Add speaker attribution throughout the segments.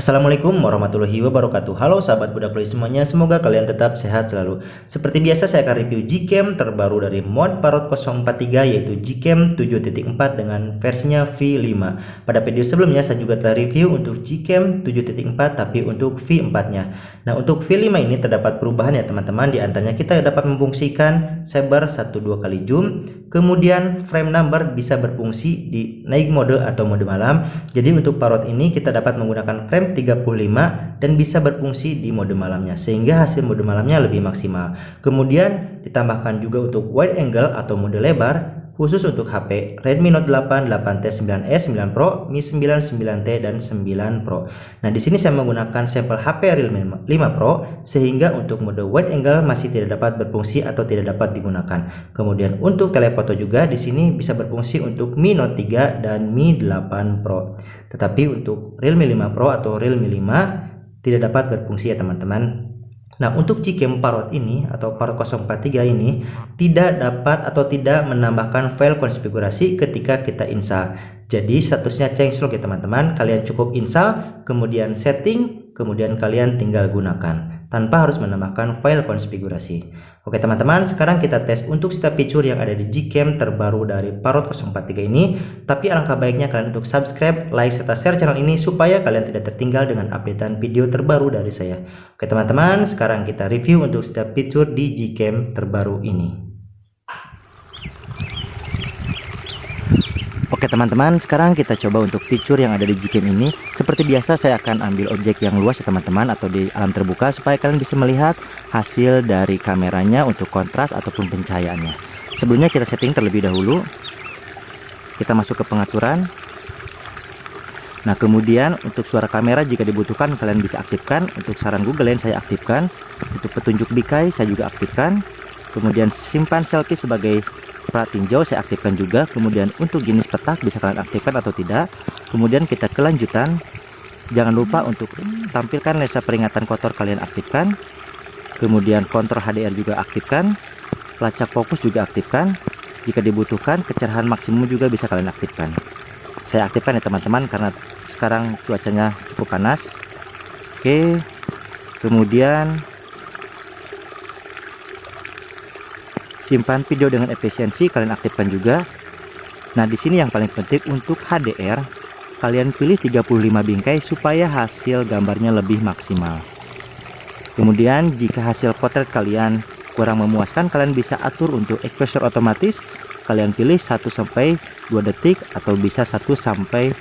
Speaker 1: Assalamualaikum warahmatullahi wabarakatuh. Halo sahabat Budak Loi semuanya, semoga kalian tetap sehat selalu. Seperti biasa saya akan review Gcam terbaru dari mod Parrot 043 yaitu Gcam 7.4 dengan versinya V5. Pada video sebelumnya saya juga telah review untuk Gcam 7.4 tapi untuk V4 nya. Nah, untuk V5 ini terdapat perubahan ya teman-teman. Di antaranya kita dapat memfungsikan saber 1-2 kali zoom, kemudian frame number bisa berfungsi di naik mode atau mode malam. Jadi untuk Parrot ini kita dapat menggunakan frame 35 dan bisa berfungsi di mode malamnya sehingga hasil mode malamnya lebih maksimal. Kemudian ditambahkan juga untuk wide angle atau mode lebar khusus untuk HP Redmi Note 8, 8T, 9S, 9 Pro, Mi 9, 9T dan 9 Pro. Nah, di sini saya menggunakan sampel HP Realme 5 Pro sehingga untuk mode wide angle masih tidak dapat berfungsi atau tidak dapat digunakan. Kemudian untuk telefoto juga di sini bisa berfungsi untuk Mi Note 3 dan Mi 8 Pro. Tetapi untuk Realme 5 Pro atau Realme 5 tidak dapat berfungsi ya teman-teman. Nah, untuk Gcam Parrot ini atau Parrot 043 ini tidak dapat atau tidak menambahkan file konfigurasi ketika kita install. Jadi statusnya changelog ya teman-teman. Kalian cukup install, kemudian setting, kemudian kalian tinggal gunakan tanpa harus menambahkan file konfigurasi. Oke teman-teman, sekarang kita tes untuk setiap fitur yang ada di Gcam terbaru dari Parrot 043 ini. Tapi alangkah baiknya kalian untuk subscribe, like, serta share channel ini supaya kalian tidak tertinggal dengan updatean video terbaru dari saya. Oke teman-teman, sekarang kita review untuk setiap fitur di Gcam terbaru ini. Oke teman-teman, sekarang kita coba untuk fitur yang ada di Gcam ini. Seperti biasa saya akan ambil objek yang luas ya teman-teman atau di alam terbuka supaya kalian bisa melihat hasil dari kameranya untuk kontras ataupun pencahayaannya. Sebelumnya kita setting terlebih dahulu. Kita masuk ke pengaturan. Nah, kemudian untuk suara kamera jika dibutuhkan kalian bisa aktifkan. Untuk saran Google Lens saya aktifkan. Untuk petunjuk bokeh saya juga aktifkan. Kemudian simpan selfie sebagai tinjau saya aktifkan juga. Kemudian untuk jenis petak bisa kalian aktifkan atau tidak. Kemudian kita ke lanjutan. Jangan lupa untuk tampilkan lensa peringatan kotor kalian aktifkan. Kemudian kontrol HDR juga aktifkan. Pelacak fokus juga aktifkan. Jika dibutuhkan kecerahan maksimum juga bisa kalian aktifkan. Saya aktifkan ya teman-teman karena sekarang cuacanya cukup panas. Oke. Kemudian simpan video dengan efisiensi kalian aktifkan juga. Nah, di sini yang paling penting untuk HDR kalian pilih 35 bingkai supaya hasil gambarnya lebih maksimal. Kemudian jika hasil potret kalian kurang memuaskan kalian bisa atur untuk exposure otomatis. Kalian pilih 1 sampai 2 detik atau bisa 1 sampai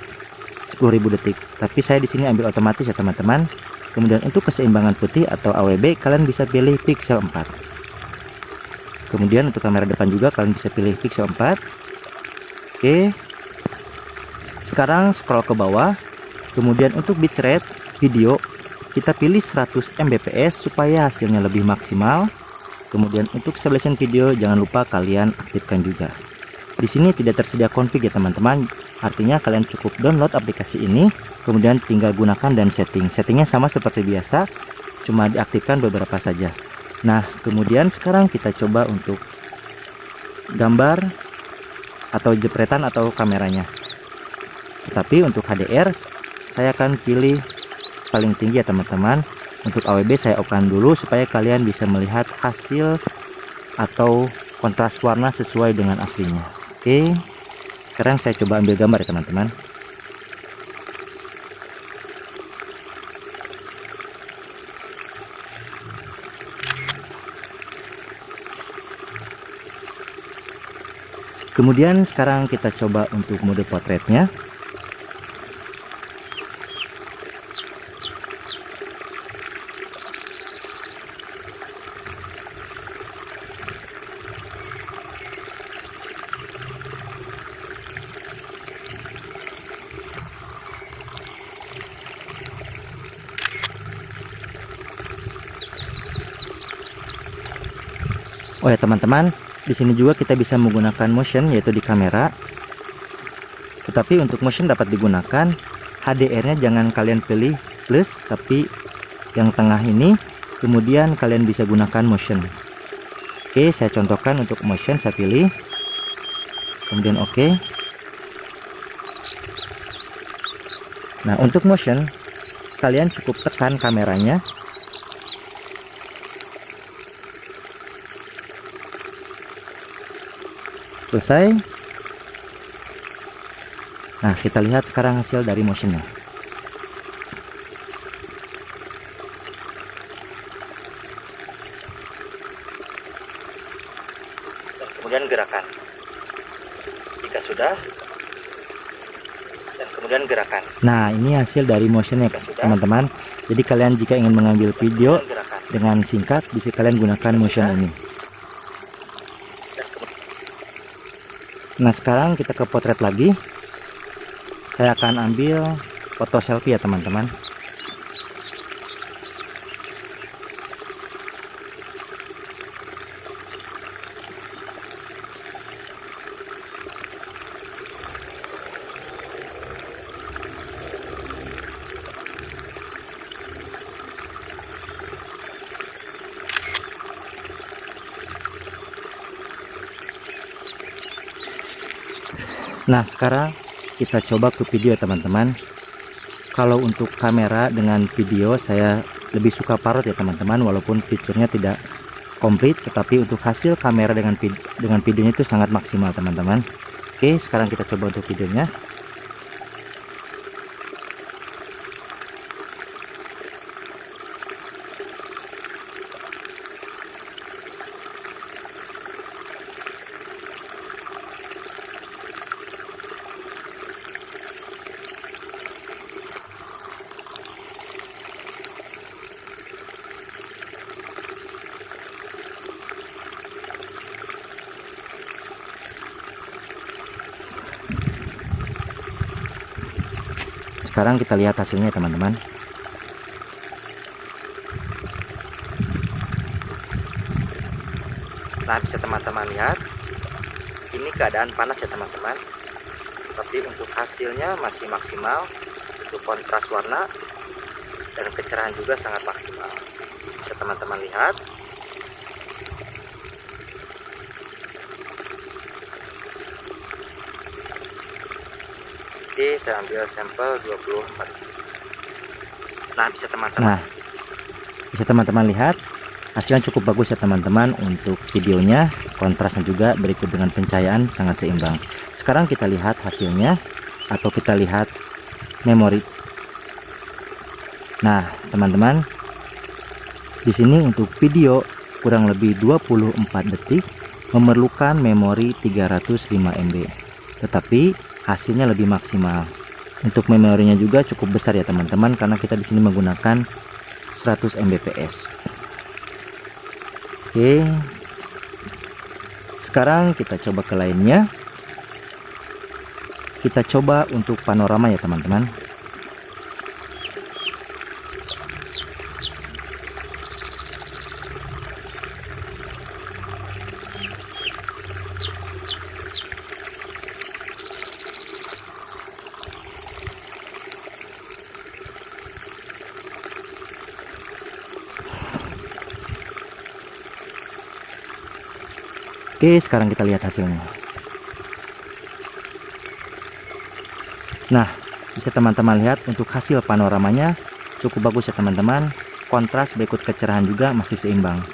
Speaker 1: 10.000 detik. Tapi saya di sini ambil otomatis ya teman-teman. Kemudian untuk keseimbangan putih atau AWB kalian bisa pilih pixel 4. Kemudian untuk kamera depan juga kalian bisa pilih pixel 4. Oke. Sekarang scroll ke bawah. Kemudian untuk bitrate video kita pilih 100 Mbps supaya hasilnya lebih maksimal. Kemudian untuk stabilization video jangan lupa kalian aktifkan juga. Di sini tidak tersedia config ya teman-teman. Artinya kalian cukup download aplikasi ini, kemudian tinggal gunakan dan setting. Settingnya sama seperti biasa, cuma diaktifkan beberapa saja. Nah, kemudian sekarang kita coba untuk gambar atau jepretan atau kameranya. Tetapi untuk HDR saya akan pilih paling tinggi ya teman-teman. Untuk AWB saya off-kan dulu supaya kalian bisa melihat hasil atau kontras warna sesuai dengan aslinya. Oke. Sekarang saya coba ambil gambar ya teman-teman. Kemudian sekarang kita coba untuk mode potretnya. Oh ya teman-teman, di sini juga kita bisa menggunakan motion yaitu di kamera. Tetapi untuk motion dapat digunakan, HDR-nya jangan kalian pilih plus, tapi yang tengah ini. Kemudian kalian bisa gunakan motion. Oke, saya contohkan untuk motion saya pilih. Kemudian oke. Nah, untuk motion kalian cukup tekan kameranya. Selesai. Nah, kita lihat sekarang hasil dari motionnya. Dan kemudian gerakan. Jika sudah, dan kemudian gerakan. Nah, ini hasil dari motionnya teman-teman. Jadi kalian jika ingin mengambil video dengan singkat, bisa kalian gunakan motion ini. Nah, sekarang kita ke potret lagi. Saya akan ambil foto selfie ya teman-teman. Nah, sekarang kita coba ke video ya teman-teman. Kalau untuk kamera dengan video saya lebih suka parrot ya teman-teman, walaupun fiturnya tidak komplit, tetapi untuk hasil kamera dengan videonya itu sangat maksimal teman-teman. Oke, sekarang kita coba untuk videonya. Sekarang kita lihat hasilnya teman-teman. Nah, bisa teman-teman lihat, ini keadaan panas ya teman-teman, tapi untuk hasilnya masih maksimal. Untuk kontras warna dan kecerahan juga sangat maksimal. Bisa teman-teman lihat. Oke, saya ambil sampel 24. Nah, bisa teman-teman lihat hasilnya cukup bagus ya teman-teman. Untuk videonya, kontrasnya juga berikut dengan pencahayaan sangat seimbang. Sekarang kita lihat hasilnya, atau kita lihat memori. Nah, teman-teman, di sini untuk video kurang lebih 24 detik memerlukan memori 305 MB. Tetapi hasilnya lebih maksimal. Untuk memorinya juga cukup besar ya teman-teman, karena kita di sini menggunakan 100 Mbps. Oke. Sekarang kita coba ke lainnya. Kita coba untuk panorama ya teman-teman. Oke, sekarang kita lihat hasilnya. Nah, bisa teman-teman lihat untuk hasil panoramanya cukup bagus ya teman-teman. Kontras berikut kecerahan juga masih seimbang.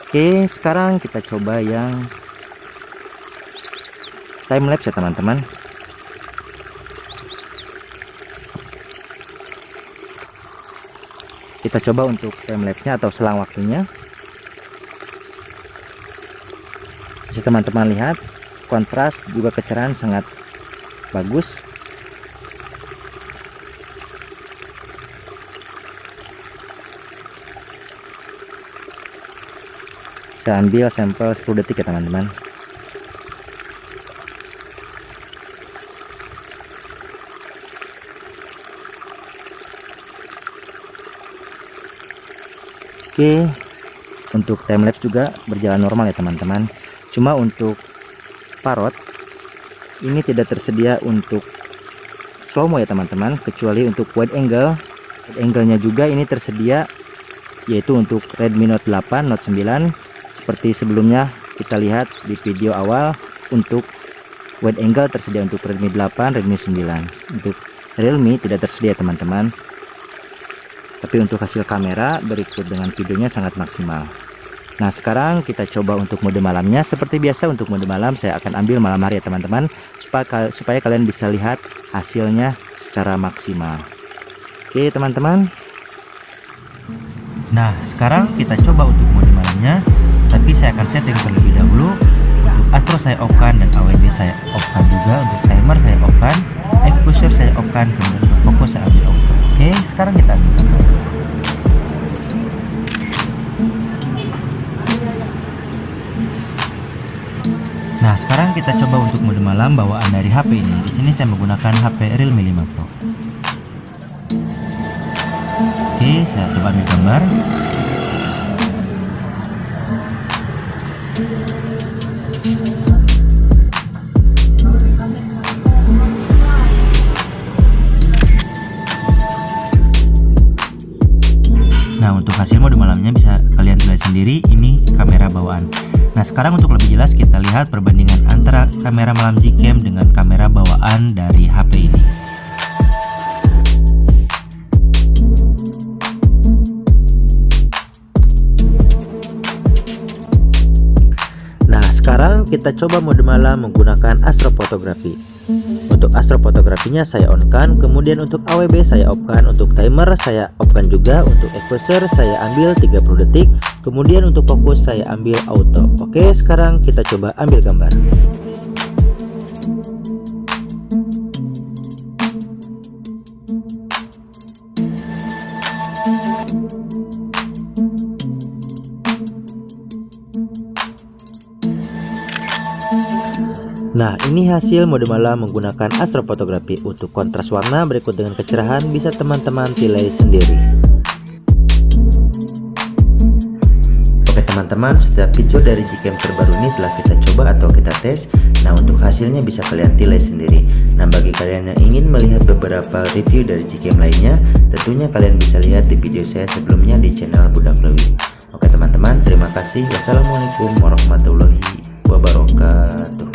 Speaker 1: Oke, sekarang kita coba yang time lapse ya teman-teman. Kita coba untuk time lapse-nya atau selang waktunya. Bisa teman-teman lihat, kontras juga kecerahan sangat bagus. Saya ambil sampel 10 detik ya teman-teman. Oke, untuk timelapse juga berjalan normal ya teman-teman. Cuma untuk parrot ini tidak tersedia untuk slow mo ya teman-teman, kecuali untuk wide angle. Wide angle-nya juga ini tersedia, yaitu untuk Redmi Note 8, Note 9. Seperti sebelumnya kita lihat di video awal, untuk wide angle tersedia untuk Redmi 8, Redmi 9. Untuk Realme tidak tersedia teman-teman. Tapi untuk hasil kamera berikut dengan videonya sangat maksimal. Nah, sekarang kita coba untuk mode malamnya. Seperti biasa untuk mode malam saya akan ambil malam hari ya teman-teman, supaya kalian bisa lihat hasilnya secara maksimal. Oke teman-teman. Nah, sekarang kita coba untuk mode malamnya, tapi saya akan setting terlebih dahulu. Untuk astro saya off-kan dan AWB saya off-kan juga. Untuk timer saya off-kan, exposure saya off-kan, kemudian untuk fokus saya ambil off. Oke, sekarang kita ambil gambar. Nah, sekarang kita coba untuk mode malam bawaan dari HP ini. Di sini saya menggunakan HP Realme 5 Pro. Oke, saya coba ambil gambar. Nah, untuk hasil mode malamnya bisa kalian lihat sendiri, ini kamera bawaan. Nah, sekarang untuk lebih jelas kita lihat perbandingan antara kamera malam Gcam dengan kamera bawaan dari HP ini. Nah, sekarang kita coba mode malam menggunakan astrofotografi. Untuk astrofotografinya saya on-kan, kemudian untuk AWB saya off-kan, untuk timer saya off-kan juga, untuk exposure saya ambil 30 detik, kemudian untuk fokus saya ambil auto. Oke, sekarang kita coba ambil gambar. Nah, ini hasil mode malam menggunakan astrofotografi. Untuk kontras warna berikut dengan kecerahan bisa teman-teman pilih sendiri. Oke teman-teman, setiap fitur dari Gcam terbaru ini telah kita coba atau kita tes. Nah, untuk hasilnya bisa kalian nilai sendiri. Nah, bagi kalian yang ingin melihat beberapa review dari Gcam lainnya, tentunya kalian bisa lihat di video saya sebelumnya di channel Budak Lewi. Oke teman-teman, terima kasih. Wassalamualaikum warahmatullahi wabarakatuh.